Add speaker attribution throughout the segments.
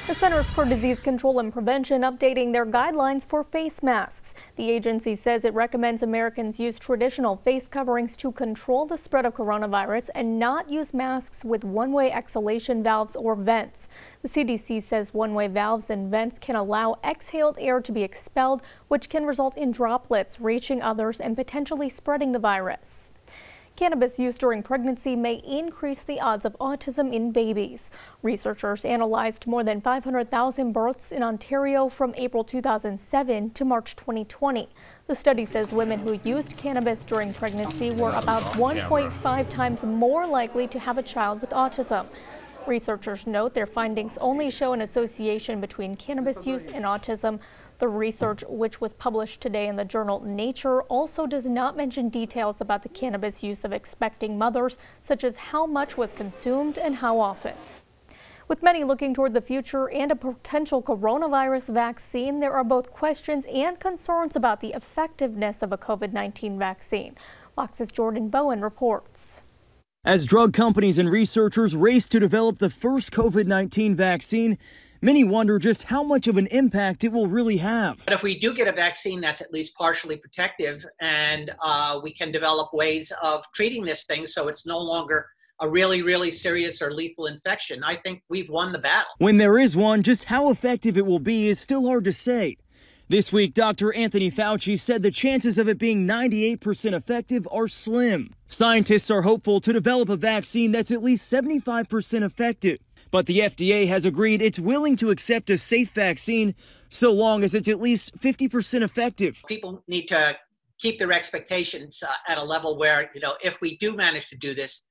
Speaker 1: The Centers for Disease Control and Prevention updating their guidelines for face masks. The agency says it recommends Americans use traditional face coverings to control the spread of coronavirus and not use masks with one-way exhalation valves or vents. The CDC says one-way valves and vents can allow exhaled air to be expelled, which can result in droplets reaching others and potentially spreading the virus. Cannabis use during pregnancy may increase the odds of autism in babies. Researchers analyzed more than 500,000 births in Ontario from April 2007 to March 2020. The study says women who used cannabis during pregnancy were about 1.5 times more likely to have a child with autism. Researchers note their findings only show an association between cannabis use and autism. The research, which was published today in the journal Nature, also does not mention details about the cannabis use of expecting mothers, such as how much was consumed and how often. With many looking toward the future and a potential coronavirus vaccine, there are both questions and concerns about the effectiveness of a COVID-19 vaccine. Fox's Jordan Bowen reports.
Speaker 2: As drug companies and researchers race to develop the first COVID-19 vaccine, many wonder just how much of an impact it will really have.
Speaker 3: But if we do get a vaccine that's at least partially protective and we can develop ways of treating this thing so it's no longer a really, really serious or lethal infection, I think we've won the battle.
Speaker 2: When there is one, just how effective it will be is still hard to say. This week, Dr. Anthony Fauci said the chances of it being 98% effective are slim. Scientists are hopeful to develop a vaccine that's at least 75% effective. But the FDA has agreed it's willing to accept a safe vaccine so long as it's at least 50% effective.
Speaker 3: People need to keep their expectations at a level where, if we do manage to do this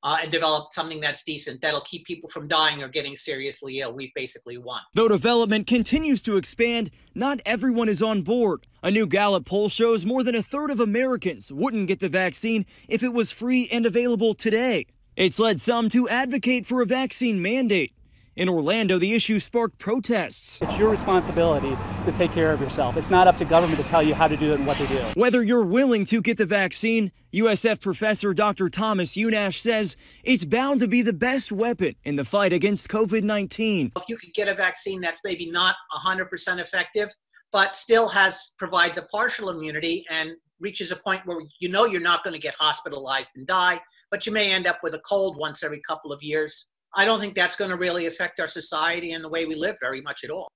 Speaker 3: and develop something that's decent, that'll keep people from dying or getting seriously ill, we've basically won.
Speaker 2: Though development continues to expand, not everyone is on board. A new Gallup poll shows more than a third of Americans wouldn't get the vaccine if it was free and available today. It's led some to advocate for a vaccine mandate. In Orlando, the issue sparked protests.
Speaker 4: It's your responsibility to take care of yourself. It's not up to government to tell you how to do it and what to do.
Speaker 2: Whether you're willing to get the vaccine, USF professor Dr. Thomas Unash says it's bound to be the best weapon in the fight against COVID-19.
Speaker 3: If you could get a vaccine that's maybe not 100% effective, but still provides a partial immunity and reaches a point where you're not going to get hospitalized and die, but you may end up with a cold once every couple of years. I don't think that's going to really affect our society and the way we live very much at all.